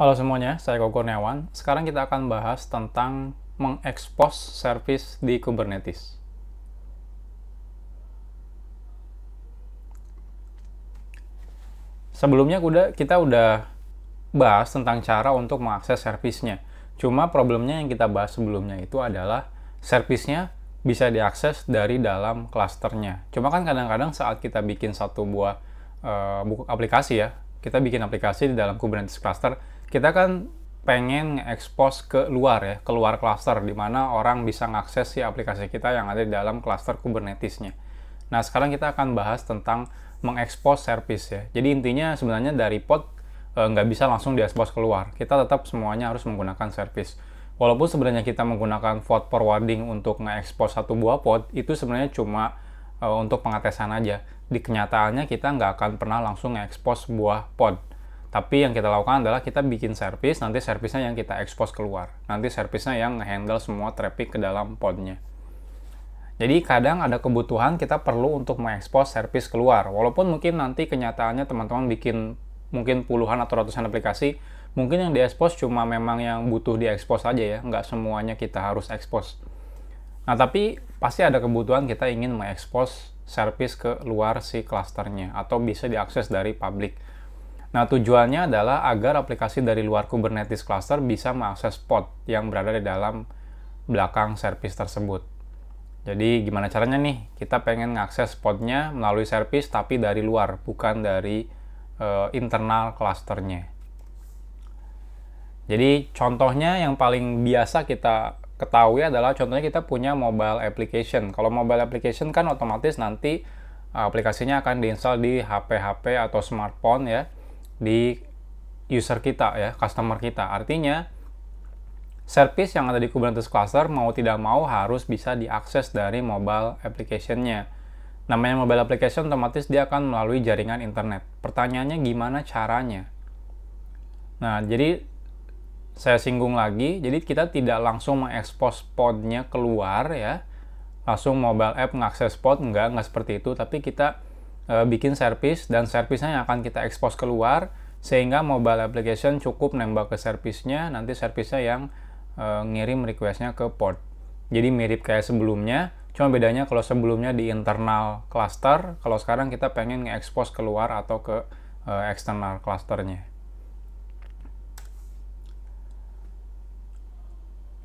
Halo semuanya, saya Koko Kurniawan. Sekarang kita akan bahas tentang mengekspos service di Kubernetes. Sebelumnya kita udah bahas tentang cara untuk mengakses service-nya. Cuma problemnya yang kita bahas sebelumnya itu adalah service-nya bisa diakses dari dalam klasternya. Cuma kan kadang-kadang saat kita bikin satu buah buku aplikasi ya, kita bikin aplikasi di dalam Kubernetes cluster, kita kan pengen nge-expose ke luar ya, keluar cluster, di mana orang bisa mengakses si aplikasi kita yang ada di dalam cluster Kubernetes-nya. Nah, sekarang kita akan bahas tentang mengekspos service ya. Jadi intinya sebenarnya dari pod nggak bisa langsung diekspos keluar. Kita tetap semuanya harus menggunakan service. Walaupun sebenarnya kita menggunakan pod forwarding untuk nge-expose satu buah pod, itu sebenarnya cuma untuk pengetesan aja. Di kenyataannya kita nggak akan pernah langsung nge-expose sebuah pod. Tapi yang kita lakukan adalah kita bikin service, nanti service-nya yang kita expose keluar. Nanti service-nya yang nge-handle semua traffic ke dalam podnya. Jadi kadang ada kebutuhan kita perlu untuk mengekspos service keluar. Walaupun mungkin nanti kenyataannya teman-teman bikin mungkin puluhan atau ratusan aplikasi, mungkin yang diekspos cuma memang yang butuh diekspos aja ya, nggak semuanya kita harus ekspos. Nah, tapi pasti ada kebutuhan kita ingin mengekspos service ke luar si klasternya, atau bisa diakses dari public. Nah, tujuannya adalah agar aplikasi dari luar Kubernetes cluster bisa mengakses pod yang berada di dalam belakang service tersebut. Jadi gimana caranya nih? Kita pengen ngakses podnya melalui service tapi dari luar, bukan dari internal clusternya. Jadi contohnya yang paling biasa kita ketahui adalah contohnya kita punya mobile application. Kalau mobile application kan otomatis nanti aplikasinya akan diinstal di HP-HP atau smartphone ya, di user kita ya, customer kita. Artinya service yang ada di Kubernetes cluster mau tidak mau harus bisa diakses dari mobile application-nya. Namanya mobile application otomatis dia akan melalui jaringan internet. Pertanyaannya gimana caranya? Nah, jadi saya singgung lagi, jadi kita tidak langsung mengekspos podnya keluar ya. Langsung mobile app mengakses pod, enggak seperti itu, tapi kita bikin service dan service-nya yang akan kita ekspos keluar sehingga mobile application cukup nembak ke service-nya, nanti service-nya yang ngirim request-nya ke pod. Jadi mirip kayak sebelumnya, cuma bedanya kalau sebelumnya di internal cluster, kalau sekarang kita pengen nge-expose keluar atau ke external clusternya.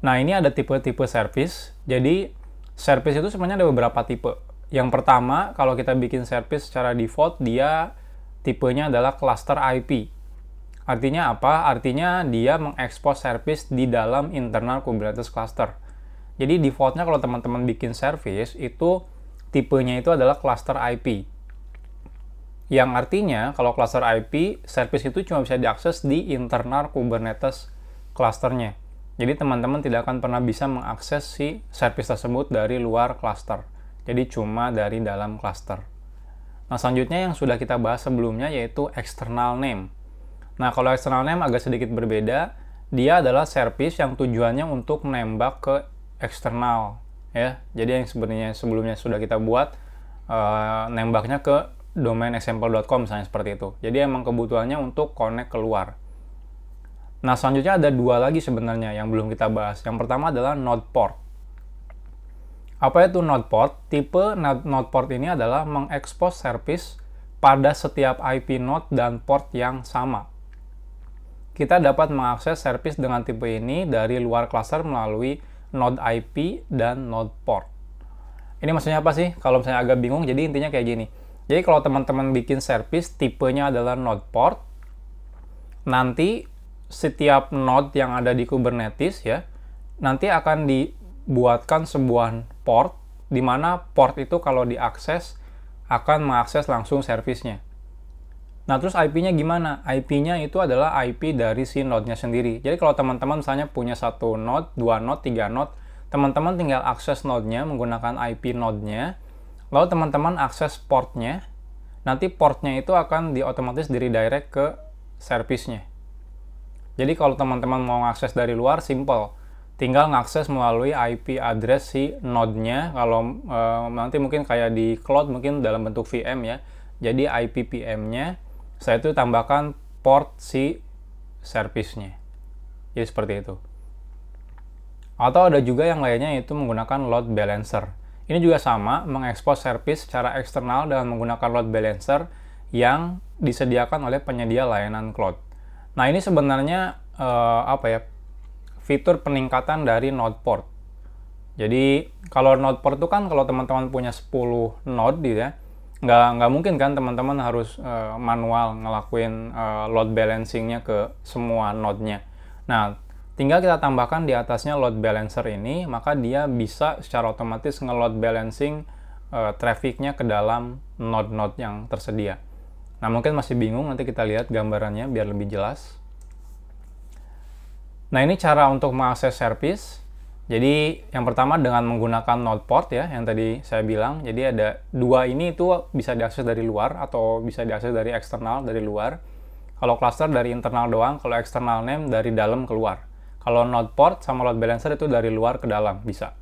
Nah, ini ada tipe-tipe service. Jadi service itu sebenarnya ada beberapa tipe. Yang pertama, kalau kita bikin service secara default, dia tipenya adalah cluster IP. Artinya apa? Artinya dia mengekspos service di dalam internal Kubernetes cluster. Jadi defaultnya kalau teman-teman bikin service, itu tipenya itu adalah cluster IP. Yang artinya kalau cluster IP, service itu cuma bisa diakses di internal Kubernetes clusternya. Jadi teman-teman tidak akan pernah bisa mengakses si service tersebut dari luar cluster. Jadi cuma dari dalam cluster. Nah, selanjutnya yang sudah kita bahas sebelumnya yaitu external name. Nah, kalau external name agak sedikit berbeda. Dia adalah service yang tujuannya untuk nembak ke eksternal ya. Jadi yang sebenarnya sebelumnya sudah kita buat nembaknya ke domain example.com misalnya seperti itu. Jadi emang kebutuhannya untuk connect keluar. Nah, selanjutnya ada dua lagi sebenarnya yang belum kita bahas. Yang pertama adalah node port. Apa itu node port? Tipe node port ini adalah mengekspos service pada setiap IP node dan port yang sama. Kita dapat mengakses service dengan tipe ini dari luar cluster melalui node IP dan node port. Ini maksudnya apa sih? Kalau misalnya agak bingung, jadi intinya kayak gini. Jadi kalau teman-teman bikin service, tipenya adalah node port. Nanti setiap node yang ada di Kubernetes ya, nanti akan dibuatkan sebuah port, di mana port itu kalau diakses akan mengakses langsung service-nya. Nah, terus IP-nya gimana? IP-nya itu adalah IP dari si node-nya sendiri. Jadi kalau teman-teman misalnya punya satu node, dua node, tiga node, teman-teman tinggal akses node-nya menggunakan IP node-nya, lalu teman-teman akses port-nya, nanti port-nya itu akan otomatis di-redirect ke service-nya. Jadi kalau teman-teman mau akses dari luar, simple. Tinggal ngakses melalui IP address si node-nya. Kalau nanti mungkin kayak di cloud, mungkin dalam bentuk VM ya. Jadi IP VM-nya, saya itu tambahkan port si service-nya. Jadi seperti itu. Atau ada juga yang lainnya, yaitu menggunakan load balancer. Ini juga sama, mengekspos service secara eksternal dengan menggunakan load balancer yang disediakan oleh penyedia layanan cloud. Nah, ini sebenarnya fitur peningkatan dari node port. Jadi kalau node port itu kan, kalau teman-teman punya 10 node gitu ya, nggak mungkin kan teman-teman harus manual ngelakuin load balancingnya ke semua node-nya. Nah, tinggal kita tambahkan di atasnya load balancer ini, maka dia bisa secara otomatis nge-load balancing traffic-nya ke dalam node-node yang tersedia. Nah, mungkin masih bingung, nanti kita lihat gambarannya biar lebih jelas. Nah, ini cara untuk mengakses service. Jadi, yang pertama dengan menggunakan node port ya, yang tadi saya bilang. Jadi, ada dua ini itu bisa diakses dari luar atau bisa diakses dari eksternal, dari luar. Kalau cluster dari internal doang, kalau external name dari dalam keluar. Kalau node port sama load balancer itu dari luar ke dalam, bisa.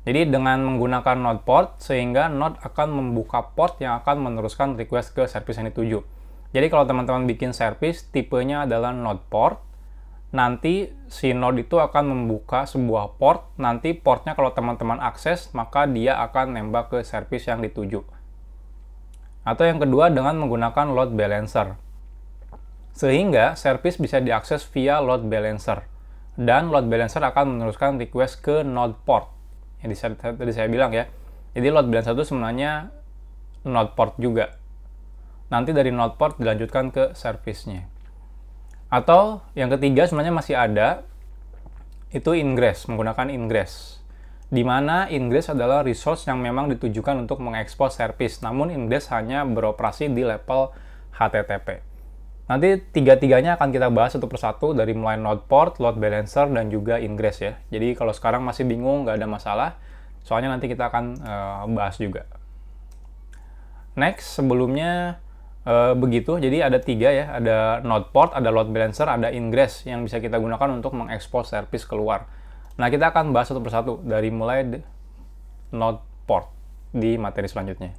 Jadi, dengan menggunakan node port, sehingga node akan membuka port yang akan meneruskan request ke service yang dituju. Jadi, kalau teman-teman bikin service, tipenya adalah node port, nanti si node itu akan membuka sebuah port, nanti portnya kalau teman-teman akses, maka dia akan nembak ke service yang dituju. Atau yang kedua dengan menggunakan load balancer. Sehingga service bisa diakses via load balancer. Dan load balancer akan meneruskan request ke node port. Yang tadi saya bilang ya. Jadi load balancer itu sebenarnya node port juga. Nanti dari node port dilanjutkan ke service-nya. Atau yang ketiga sebenarnya masih ada, itu ingress, menggunakan ingress. Di mana ingress adalah resource yang memang ditujukan untuk mengekspos service, namun ingress hanya beroperasi di level HTTP. Nanti tiga-tiganya akan kita bahas satu persatu, dari mulai node port, load balancer, dan juga ingress ya. Jadi kalau sekarang masih bingung, nggak ada masalah, soalnya nanti kita akan bahas juga. Next, sebelumnya begitu, jadi ada tiga ya, ada node port, ada load balancer, ada ingress yang bisa kita gunakan untuk mengekspos service keluar. Nah, kita akan bahas satu persatu dari mulai node port di materi selanjutnya.